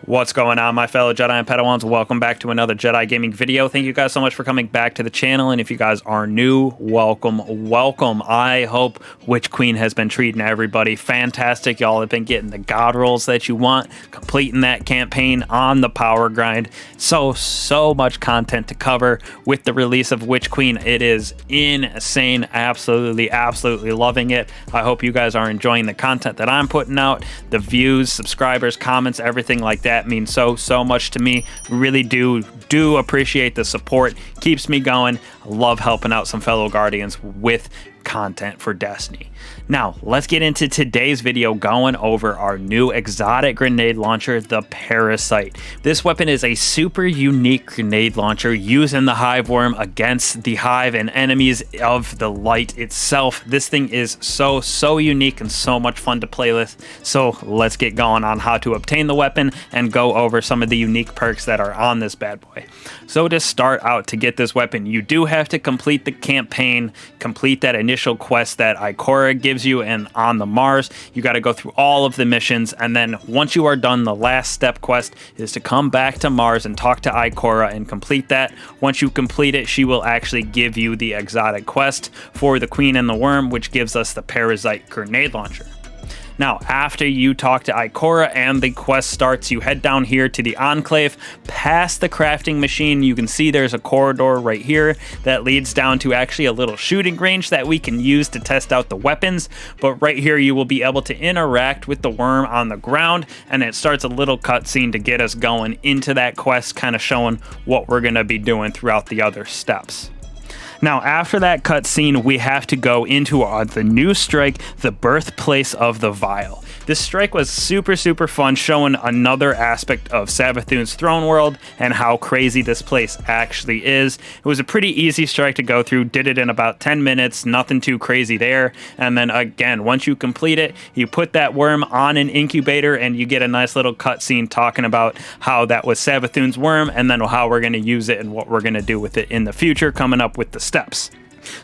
What's going on, my fellow Jedi and Padawans? Welcome back to another Jedi gaming video. Thank you guys so much for coming back to the channel, and if you guys are new, welcome. I hope Witch Queen has been treating everybody fantastic. Y'all have been getting the god rolls that you want, completing that campaign on the power grind. So much content to cover with the release of Witch Queen. It is insane. Absolutely loving it. I hope you guys are enjoying the content that I'm putting out. The views, subscribers, comments, everything like that means so much to me. Really do appreciate the support. Keeps me going. I love helping out some fellow Guardians with content for Destiny. Now, let's get into today's video going over our new exotic grenade launcher, the Parasite. This weapon is a super unique grenade launcher using the Hive Worm against the Hive and enemies of the light itself. This thing is so unique and so much fun to play with. So let's get going on how to obtain the weapon and go over some of the unique perks that are on this bad boy. So to start out, to get this weapon, you do have to complete the campaign, complete that initial quest that Ikora gives you, and on the Mars you got to go through all of the missions, and then once you are done, the last step quest is to come back to Mars and talk to Ikora and complete that. Once you complete it, she will actually give you the exotic quest for the Queen and the Worm, which gives us the Parasite grenade launcher. Now, after you talk to Ikora and the quest starts, you head down here to the Enclave, past the crafting machine. You can see there's a corridor right here that leads down to actually a little shooting range that we can use to test out the weapons. But right here, you will be able to interact with the worm on the ground, and it starts a little cutscene to get us going into that quest, kind of showing what we're going to be doing throughout the other steps. Now, after that cutscene, we have to go into the new strike, the birthplace of the Vile. This strike was super fun, showing another aspect of Savathun's throne world and how crazy this place actually is. It was a pretty easy strike to go through, did it in about 10 minutes, nothing too crazy there. And then again, once you complete it, you put that worm on an incubator and you get a nice little cutscene talking about how that was Savathun's worm and then how we're going to use it and what we're going to do with it in the future, coming up with the steps.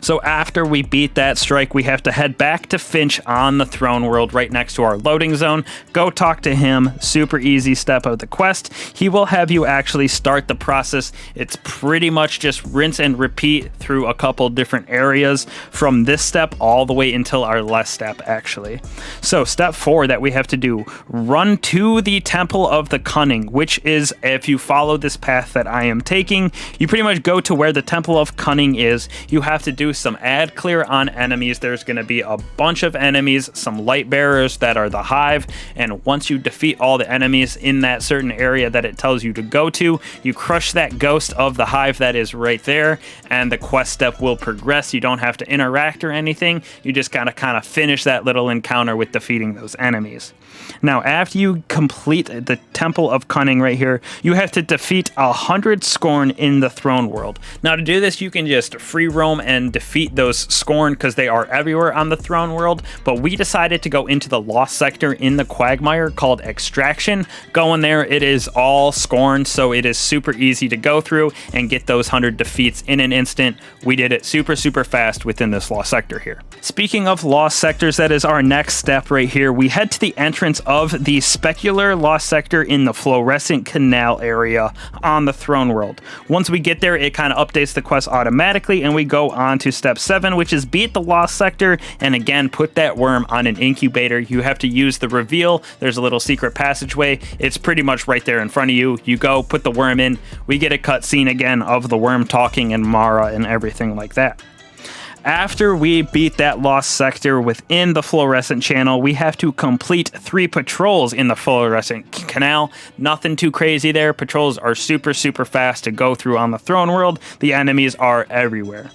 So after we beat that strike, we have to head back to Finch on the throne world right next to our loading zone. Go talk to him. Super easy step of the quest. He will have you actually start the process. It's pretty much just rinse and repeat through a couple different areas from this step all the way until our last step actually. So step 4 that we have to do, run to the Temple of the Cunning, which is, if you follow this path that I am taking, you pretty much go to where the Temple of Cunning is. You have to do some ad clear on enemies. There's going to be a bunch of enemies, some light bearers that are the Hive, and once you defeat all the enemies in that certain area that it tells you to go to, you crush that ghost of the Hive that is right there, and the quest step will progress. You don't have to interact or anything. You just gotta kind of finish that little encounter with defeating those enemies. Now, after you complete the Temple of Cunning right here, you have to defeat 100 Scorn in the throne world. Now, to do this, you can just free roam and defeat those Scorn because they are everywhere on the throne world, but we decided to go into the lost sector in the Quagmire called Extraction. Going there, it is all Scorn, so it is super easy to go through and get those 100 defeats in an instant. We did it super fast within this lost sector here. Speaking of lost sectors, that is our next step right here. We head to the entrance of the specular lost sector in the fluorescent canal area on the throne world. Once we get there, it kind of updates the quest automatically, and we go on to step 7, which is beat the lost sector and again put that worm on an incubator. You have to use the reveal. There's a little secret passageway. It's pretty much right there in front of you. You go put the worm in. We get a cutscene again of the worm talking and Mara and everything like that. After we beat that lost sector within the fluorescent channel, we have to complete 3 patrols in the fluorescent canal. Nothing too crazy there. Patrols are super fast to go through on the throne world. The enemies are everywhere.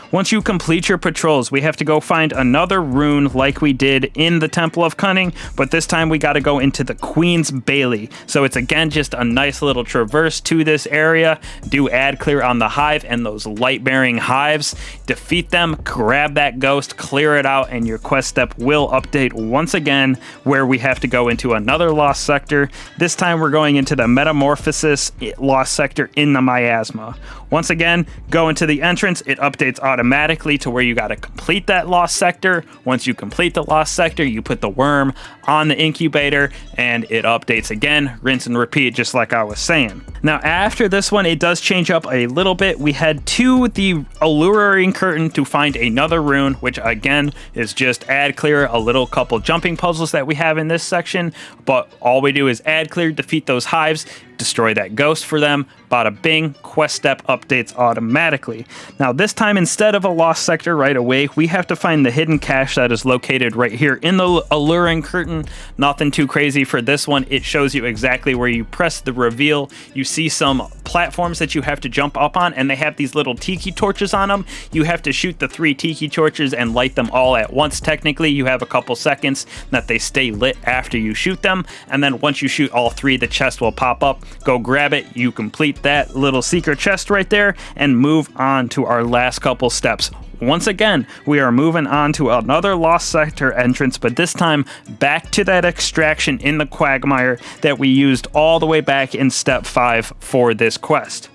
Once you complete your patrols, we have to go find another rune like we did in the Temple of Cunning, but this time we got to go into the Queen's Bailey. So it's again just a nice little traverse to this area, do ad clear on the Hive and those light-bearing Hives, defeat them, grab that ghost, clear it out, and your quest step will update once again, where we have to go into another lost sector. This time we're going into the Metamorphosis lost sector in the Miasma. Once again, go into the entrance, it updates automatically automatically to where you got to complete that lost sector. Once you complete the lost sector, you put the worm on the incubator and it updates again, rinse and repeat, just like I was saying. Now after this one, it does change up a little bit. We head to the alluring curtain to find another rune, which again is just add clear, a little couple jumping puzzles that we have in this section, but all we do is add clear, defeat those hives, destroy that ghost for them, bada bing, quest step updates automatically. Now this time, instead of a lost sector right away, we have to find the hidden cache that is located right here in the alluring curtain. Nothing too crazy for this one. It shows you exactly where you press the reveal. You see some platforms that you have to jump up on, and they have these little tiki torches on them. You have to shoot the 3 tiki torches and light them all at once. Technically, you have a couple seconds that they stay lit after you shoot them, and then once you shoot all 3, the chest will pop up. Go grab it, you complete that little secret chest right there, and move on to our last couple steps. Once again, we are moving on to another lost sector entrance, but this time back to that extraction in the quagmire that we used all the way back in step 5 for this quest.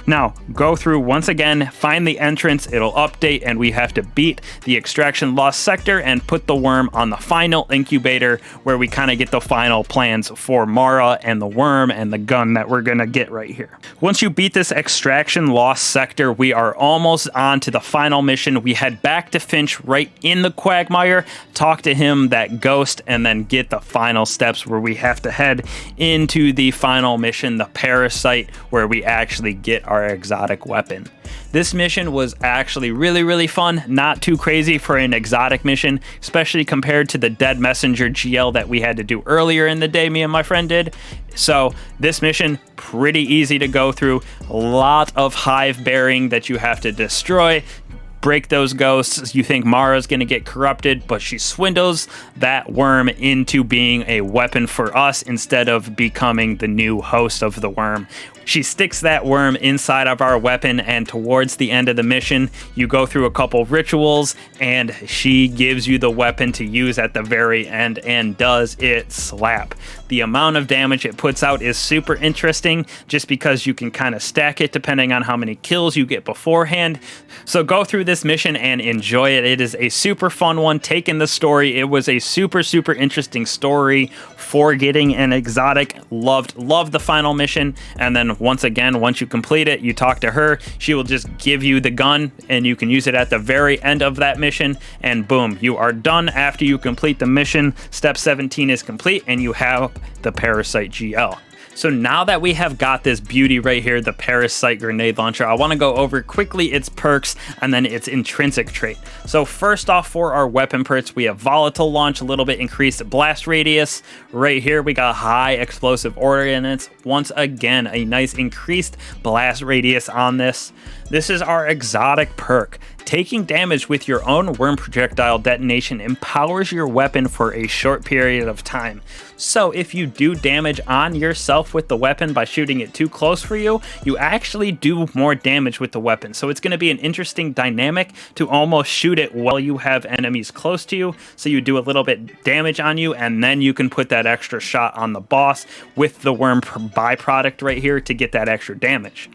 Now, go through once again, find the entrance, it'll update, and we have to beat the extraction lost sector and put the worm on the final incubator, where we kind of get the final plans for Mara and the worm and the gun that we're gonna get right here. Once you beat this extraction lost sector, we are almost on to the final mission. We head back to Finch right in the quagmire, talk to him, that ghost, and then get the final steps where we have to head into the final mission, the Parasite, where we actually get our exotic weapon. This mission was actually really fun, not too crazy for an exotic mission, especially compared to the Dead Messenger GL that we had to do earlier in the day, me and my friend did. So this mission, pretty easy to go through. A lot of hive bearing that you have to destroy. Break those ghosts. You think Mara's gonna get corrupted, but she swindles that worm into being a weapon for us instead of becoming the new host of the worm. She sticks that worm inside of our weapon, and towards the end of the mission, you go through a couple rituals, and she gives you the weapon to use at the very end, and does it slap. The amount of damage it puts out is super interesting, just because you can kind of stack it depending on how many kills you get beforehand. So go through this mission and enjoy it. It is a super fun one. Taking the story, it was a super interesting story for getting an exotic. Loved the final mission, and then once again, once you complete it, you talk to her. She will just give you the gun, and you can use it at the very end of that mission, and boom, you are done after you complete the mission. Step 17 is complete, and you have the Parasite GL. So now that we have got this beauty right here, the Parasite grenade launcher, I want to go over quickly its perks and then its intrinsic trait. So first off, for our weapon perks, we have volatile launch, a little bit increased blast radius. Right here, we got high explosive ordnance. Once again, a nice increased blast radius on this. This is our exotic perk. Taking damage with your own worm projectile detonation empowers your weapon for a short period of time. So if you do damage on yourself with the weapon by shooting it too close for you, you actually do more damage with the weapon. So it's going to be an interesting dynamic to almost shoot it while you have enemies close to you. So you do a little bit damage on you, and then you can put that extra shot on the boss with the worm byproduct right here to get that extra damage.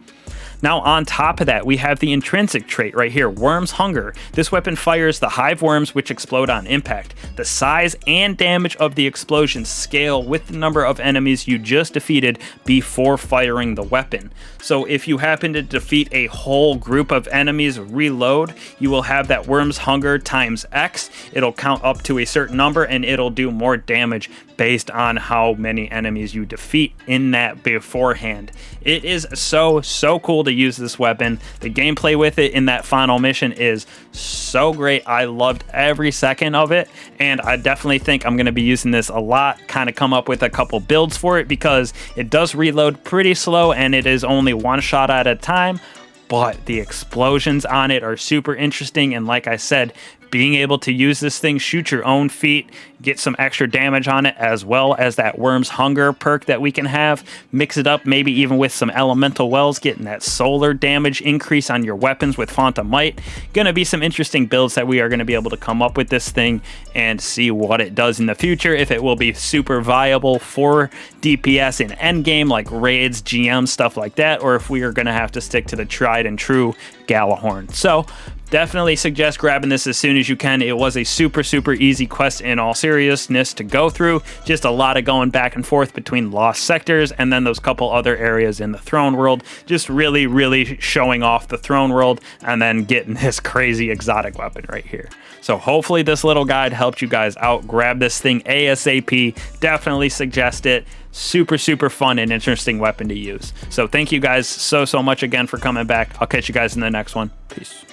Now on top of that, we have the intrinsic trait right here, Worm's Hunger. This weapon fires the hive worms which explode on impact. The size and damage of the explosions scale with the number of enemies you just defeated before firing the weapon. So if you happen to defeat a whole group of enemies, reload, you will have that Worm's Hunger times X. It'll count up to a certain number, and it'll do more damage based on how many enemies you defeat in that beforehand. It is so cool to use this weapon. The gameplay with it in that final mission is so great. I loved every second of it, and I definitely think I'm going to be using this a lot, kind of come up with a couple builds for it, because it does reload pretty slow and it is only one shot at a time, but the explosions on it are super interesting. And like I said, being able to use this thing, shoot your own feet, get some extra damage on it, as well as that Worm's Hunger perk that we can have, mix it up maybe even with some elemental wells, getting that solar damage increase on your weapons with Font of Might. Gonna be some interesting builds that we are going to be able to come up with this thing and see what it does in the future, if it will be super viable for DPS in endgame like raids, GM, stuff like that, or if we are going to have to stick to the tried and true Galahorn. So definitely suggest grabbing this as soon as you can. It was a super easy quest in all seriousness to go through. Just a lot of going back and forth between lost sectors and then those couple other areas in the throne world. Just really showing off the throne world and then getting this crazy exotic weapon right here. So hopefully this little guide helped you guys out. Grab this thing ASAP. Definitely suggest it. Super fun and interesting weapon to use. So thank you guys so much again for coming back. I'll catch you guys in the next one. Peace.